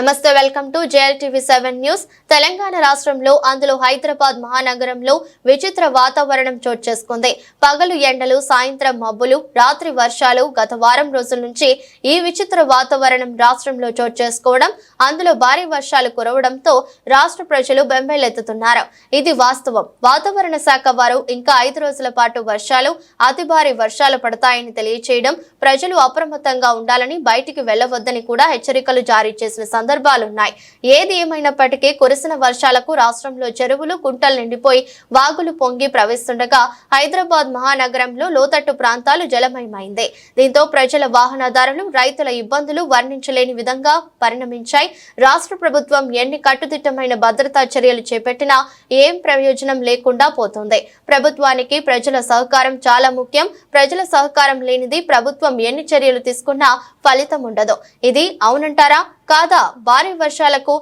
నమస్తే welcome to JLTV7 news. Telangana రాష్ట్రంలో అందులో హైదరాబాద్ మహానగరంలో విచిత్ర వాతావరణం చోటు చేసుకుంది. పగలు ఎండలు, సాయంత్రం మబ్బులు, రాత్రి వర్షాలు. గత వారం రోజుల నుంచి ఈ విచిత్ర వాతావరణం రాష్ట్రంలో చోటు చేసుకోవడం, అందులో భారీ వర్షాలు కురవడంతో రాష్ట్ర ప్రజలు బెంబేలెత్తుతున్నారు. ఇది వాస్తవం. వాతావరణ శాఖ వారు ఇంకా 5 రోజుల పాటు వర్షాలు, అతి భారీ వర్షాలు పడతాయని తెలియజేయడం, ప్రజలు అప్రమత్తంగా ఉండాలని, బయటికి వెళ్లవద్దని కూడా హెచ్చరికలు జారీ చేసిన సందర్భాలున్నాయి. ఏది ఏమైనప్పటికీ కురిసిన వర్షాలకు రాష్ట్రంలో చెరువులు, కుంటలు నిండిపోయి వాగులు పొంగి ప్రవహిస్తుండగా హైదరాబాద్ మహానగరంలో లోతట్టు ప్రాంతాలు జలమయమైంది. దీంతో ప్రజల, వాహనదారులు, రైతుల ఇబ్బందులు వర్ణించలేని విధంగా పరిణమించాయి. రాష్ట్ర ప్రభుత్వం ఎన్ని కట్టుదిట్టమైన భద్రతా చర్యలు చేపట్టినా ఏం ప్రయోజనం లేకుండా పోతుంది. ప్రభుత్వానికి ప్రజల సహకారం చాలా ముఖ్యం. ప్రజల సహకారం లేనిది ప్రభుత్వం ఎన్ని చర్యలు తీసుకున్నా ఫలితం ఉండదు. ఇది అవునంటారా కాదా? భారీ వర్షాలకు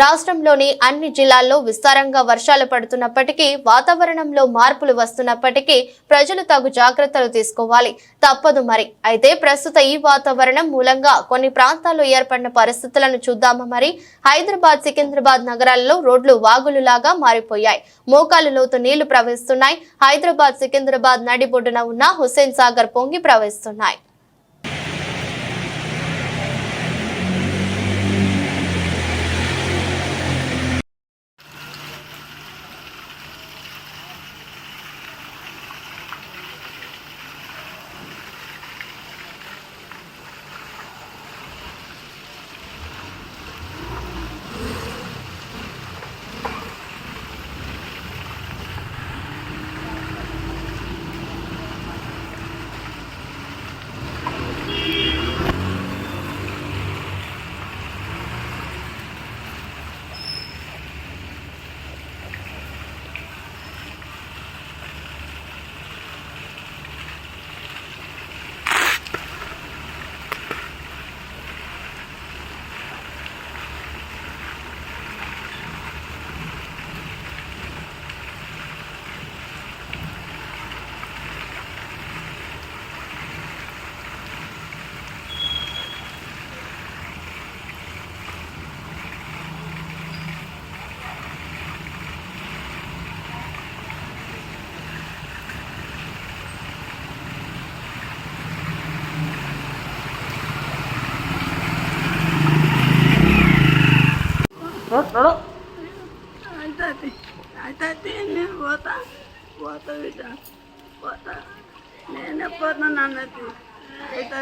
రాష్ట్రంలోని అన్ని జిల్లాల్లో విస్తారంగా వర్షాలు పడుతున్నప్పటికీ, వాతావరణంలో మార్పులు వస్తున్నప్పటికీ ప్రజలు తగు జాగ్రత్తలు తీసుకోవాలి. తప్పదు మరి. అయితే ప్రస్తుత ఈ వాతావరణం మూలంగా కొన్ని ప్రాంతాల్లో ఏర్పడిన పరిస్థితులను చూద్దామా మరి. హైదరాబాద్, సికింద్రాబాద్ నగరాల్లో రోడ్లు వాగులులాగా మారిపోయాయి. మోకాలు లోతు నీళ్లు ప్రవహిస్తున్నాయి. హైదరాబాద్, సికింద్రాబాద్ నడిబొడ్డున ఉన్న హుస్సేన్ సాగర్ పొంగి ప్రవహిస్తున్నాయి. అయితే నేను పోతా బిడ్డ పోతా, నేనే పోతాను అన్నది. అయితే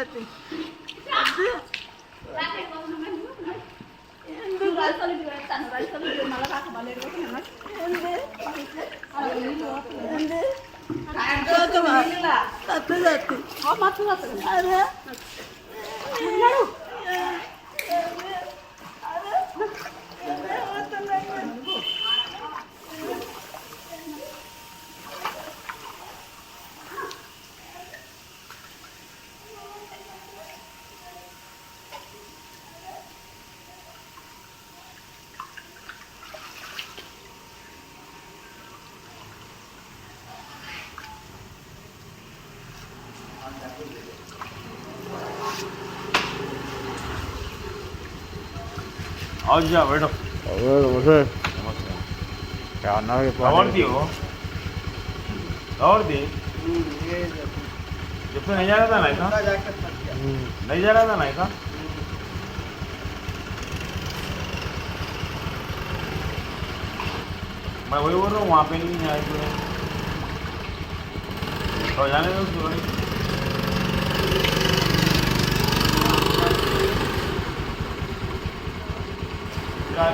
అరే आओ जी बैठो। नमस्ते। क्या ना और दी हो और दी जब से नहीं जा रहा था ना ऐसा नहीं जा रहा था ना ऐसा मैं वही बोल रहा हूँ, वहाँ पे नहीं आए तो जाने दो। क्या